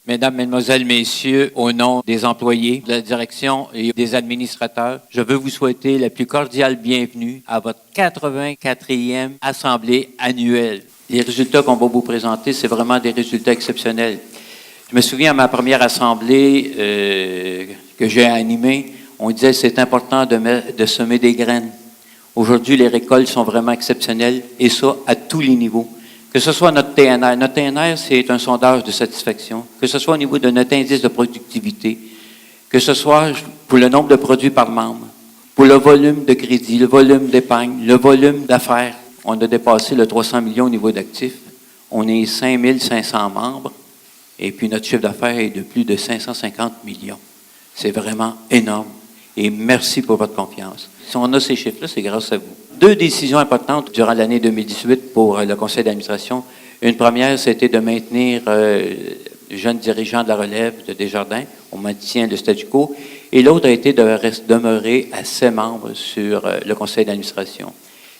Mesdames, Mesdemoiselles, Messieurs, au nom des employés, de la direction et des administrateurs, je veux vous souhaiter la plus cordiale bienvenue à votre 84e Assemblée annuelle. Les résultats qu'on va vous présenter, c'est vraiment des résultats exceptionnels. Je me souviens à ma première assemblée que j'ai animée, on disait que c'est important de semer des graines. Aujourd'hui, les récoltes sont vraiment exceptionnelles et ça à tous les niveaux. Que ce soit notre TNR. Notre TNR, c'est un sondage de satisfaction. Que ce soit au niveau de notre indice de productivité. Que ce soit pour le nombre de produits par membre. Pour le volume de crédit, le volume d'épargne, le volume d'affaires. On a dépassé le 300 millions au niveau d'actifs. On est 5500 membres. Et puis notre chiffre d'affaires est de plus de 550 millions. C'est vraiment énorme. Et merci pour votre confiance. Si on a ces chiffres-là, c'est grâce à vous. 2 décisions importantes durant l'année 2018 pour le conseil d'administration. Une première, c'était de maintenir le jeune dirigeant de la relève de Desjardins. On maintient le statu quo. Et l'autre a été de demeurer à 7 membres sur le conseil d'administration.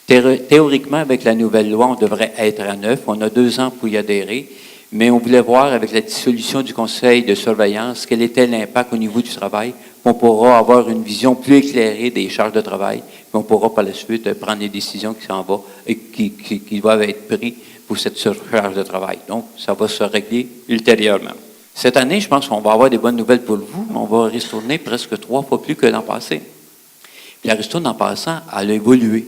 Théoriquement, avec la nouvelle loi, on devrait être à 9. On a 2 ans pour y adhérer. Mais on voulait voir avec la dissolution du conseil de surveillance quel était l'impact au niveau du travail. On pourra avoir une vision plus éclairée des charges de travail. Puis on pourra par la suite prendre les décisions qui s'en vont et qui doivent être prises pour cette surcharge de travail. Donc, ça va se régler ultérieurement. Cette année, je pense qu'on va avoir des bonnes nouvelles pour vous. On va ristourner presque 3 fois plus que l'an passé. Puis la ristourne, en passant, elle a évolué.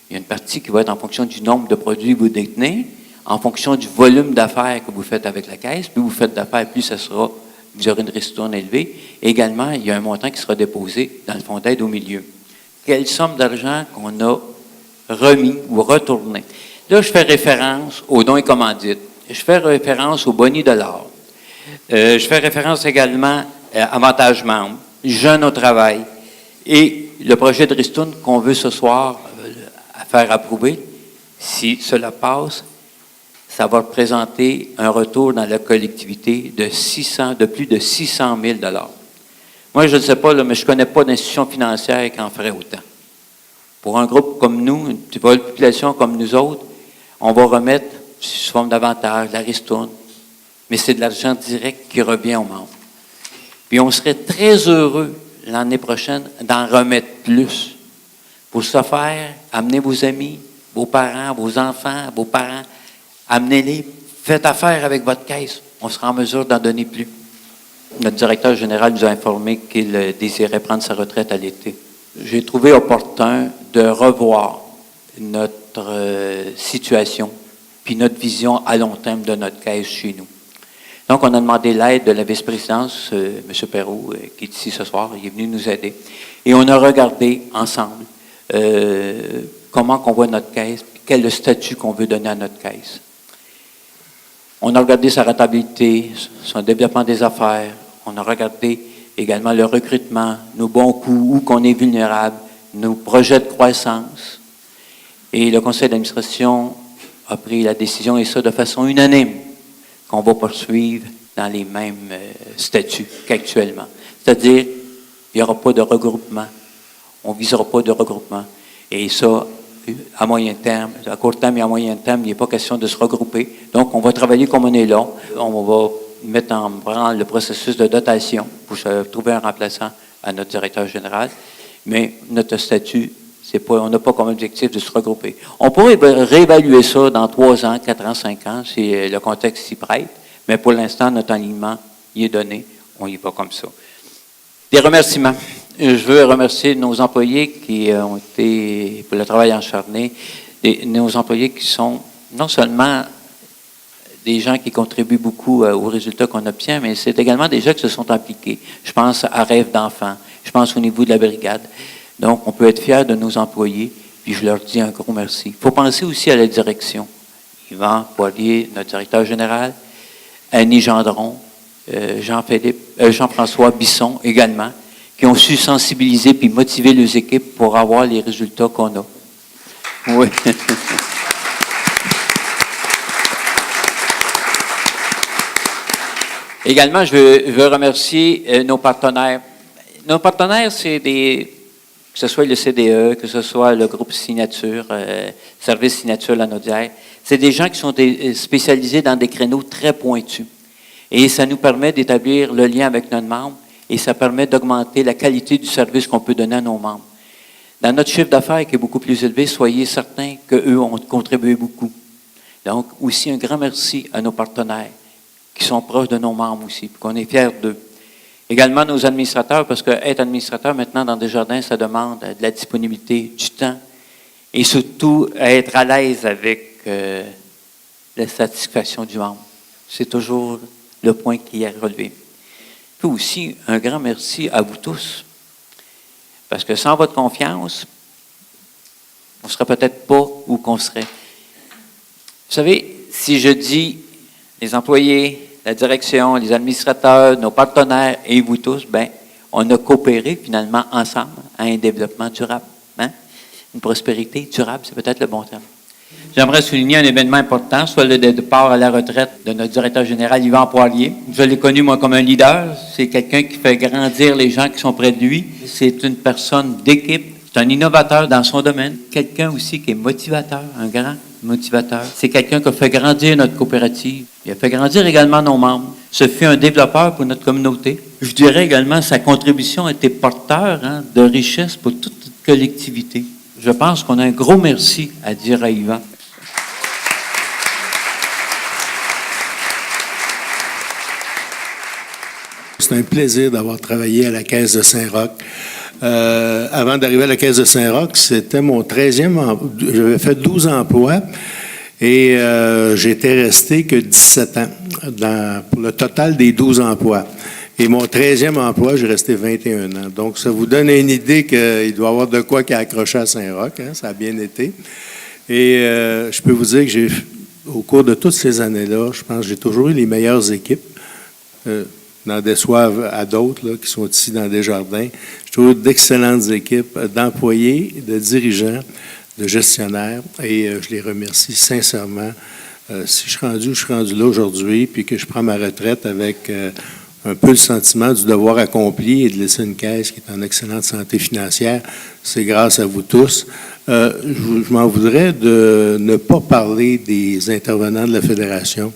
Il y a une partie qui va être en fonction du nombre de produits que vous détenez, en fonction du volume d'affaires que vous faites avec la caisse. Plus vous faites d'affaires, plus ça sera, vous aurez une ristourne élevée. Également, il y a un montant qui sera déposé dans le fonds d'aide au milieu. Quelle somme d'argent qu'on a remis ou retourné? Là, je fais référence aux dons et commandites. Je fais référence aux bonnies de l'or. Je fais référence également à avantage membre, jeunes au travail et le projet de ristourne qu'on veut ce soir faire approuver. Si cela passe, ça va représenter un retour dans la collectivité de plus de 600 000 $. Moi, je ne sais pas, là, mais je ne connais pas d'institution financière qui en ferait autant. Pour un groupe comme nous, une population comme nous autres, on va remettre sous forme d'avantage, la ristourne, mais c'est de l'argent direct qui revient aux membres. Puis on serait très heureux l'année prochaine d'en remettre plus. Pour ce faire, amenez vos amis, vos parents, vos enfants, vos parents, amenez-les, faites affaire avec votre caisse. On sera en mesure d'en donner plus. Notre directeur général nous a informé qu'il désirait prendre sa retraite à l'été. J'ai trouvé opportun de revoir notre situation puis notre vision à long terme de notre caisse chez nous. Donc, on a demandé l'aide de la vice-présidence, M. Perrault, qui est ici ce soir. Il est venu nous aider. Et on a regardé ensemble comment on voit notre caisse puis quel est le statut qu'on veut donner à notre caisse. On a regardé sa rentabilité, son développement des affaires. On a regardé également le recrutement, nos bons coûts, où qu'on est vulnérable, nos projets de croissance. Et le conseil d'administration a pris la décision, et ça de façon unanime, qu'on va poursuivre dans les mêmes statuts qu'actuellement. C'est-à-dire, il n'y aura pas de regroupement. On ne visera pas de regroupement. Et ça, à moyen terme, à court terme et à moyen terme, il n'est pas question de se regrouper. Donc, on va travailler comme on est là. On va mettre en branle le processus de dotation pour trouver un remplaçant à notre directeur général. Mais notre statut, on n'a pas comme objectif de se regrouper. On pourrait réévaluer ça dans 3 ans, 4 ans, 5 ans, si le contexte s'y prête. Mais pour l'instant, notre alignement y est donné. On y va comme ça. Des remerciements. Je veux remercier nos employés qui ont été, pour le travail acharné, nos employés qui sont non seulement des gens qui contribuent beaucoup aux résultats qu'on obtient, mais c'est également des gens qui se sont impliqués. Je pense à Rêve d'enfants, je pense au niveau de la brigade. Donc, on peut être fiers de nos employés, puis je leur dis un gros merci. Il faut penser aussi à la direction. Yvan Poirier, notre directeur général, Annie Gendron, Jean-François Bisson également, qui ont su sensibiliser puis motiver les équipes pour avoir les résultats qu'on a. Oui. Également, je veux remercier nos partenaires. Nos partenaires, c'est que ce soit le CDE, que ce soit le groupe Signature, Service Signature La Naudière, c'est des gens qui sont spécialisés dans des créneaux très pointus. Et ça nous permet d'établir le lien avec notre membre et ça permet d'augmenter la qualité du service qu'on peut donner à nos membres. Dans notre chiffre d'affaires qui est beaucoup plus élevé, soyez certains qu'eux ont contribué beaucoup. Donc, aussi un grand merci à nos partenaires qui sont proches de nos membres aussi, puis qu'on est fiers d'eux. Également nos administrateurs, parce qu'être administrateur maintenant dans Desjardins, ça demande de la disponibilité, du temps et surtout être à l'aise avec la satisfaction du membre. C'est toujours le point qui est relevé. Puis aussi, un grand merci à vous tous. Parce que sans votre confiance, on ne serait peut-être pas où qu'on serait. Vous savez, si je dis les employés, la direction, les administrateurs, nos partenaires et vous tous, bien, on a coopéré finalement ensemble à un développement durable. Hein? Une prospérité durable, c'est peut-être le bon terme. J'aimerais souligner un événement important, soit le départ à la retraite de notre directeur général, Yvan Poirier. Je l'ai connu, moi, comme un leader. C'est quelqu'un qui fait grandir les gens qui sont près de lui. C'est une personne d'équipe. C'est un innovateur dans son domaine. Quelqu'un aussi qui est motivateur, un grand motivateur. C'est quelqu'un qui a fait grandir notre coopérative. Il a fait grandir également nos membres. Ce fut un développeur pour notre communauté. Je dirais également sa contribution a été porteur de richesse pour toute notre collectivité. Je pense qu'on a un gros merci à dire à Yvan. C'est un plaisir d'avoir travaillé à la Caisse de Saint-Roch. Avant d'arriver à la Caisse de Saint-Roch, c'était mon 13e emploi. J'avais fait 12 emplois et j'étais resté que 17 ans pour le total des 12 emplois. Et mon 13e emploi, j'ai resté 21 ans. Donc, ça vous donne une idée qu'il doit y avoir de quoi qui a accroché à Saint-Roch. Hein, ça a bien été. Et je peux vous dire que au cours de toutes ces années-là, je pense que j'ai toujours eu les meilleures équipes. N'en déçoivent à d'autres qui sont ici dans Desjardins. J'ai toujours d'excellentes équipes d'employés, de dirigeants, de gestionnaires. Et je les remercie sincèrement. Si je suis rendu là aujourd'hui, puis que je prends ma retraite avec un peu le sentiment du devoir accompli et de laisser une caisse qui est en excellente santé financière, c'est grâce à vous tous. Je m'en voudrais de ne pas parler des intervenants de la Fédération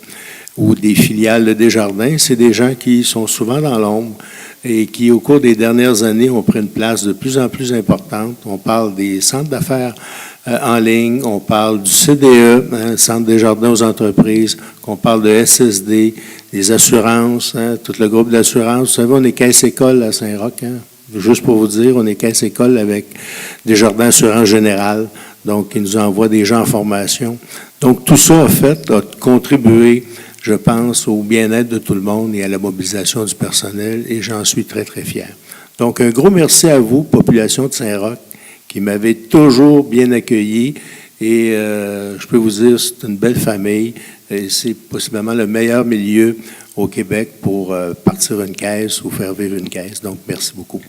ou des filiales de Desjardins. C'est des gens qui sont souvent dans l'ombre et qui, au cours des dernières années, ont pris une place de plus en plus importante. On parle des centres d'affaires en ligne, on parle du CDE, Centre Desjardins aux entreprises, qu'on parle de SSD, des assurances, tout le groupe d'assurances. Vous savez, on est caisse-école à Saint-Roch. Juste pour vous dire, on est caisse-école avec Desjardins Assurance Générale, donc qui nous envoie des gens en formation. Donc, tout ça, a contribué, je pense, au bien-être de tout le monde et à la mobilisation du personnel, et j'en suis très, très fier. Donc, un gros merci à vous, population de Saint-Roch, qui m'avez toujours bien accueilli, et je peux vous dire, c'est une belle famille, et c'est possiblement le meilleur milieu au Québec pour partir une caisse ou faire vivre une caisse. Donc, merci beaucoup.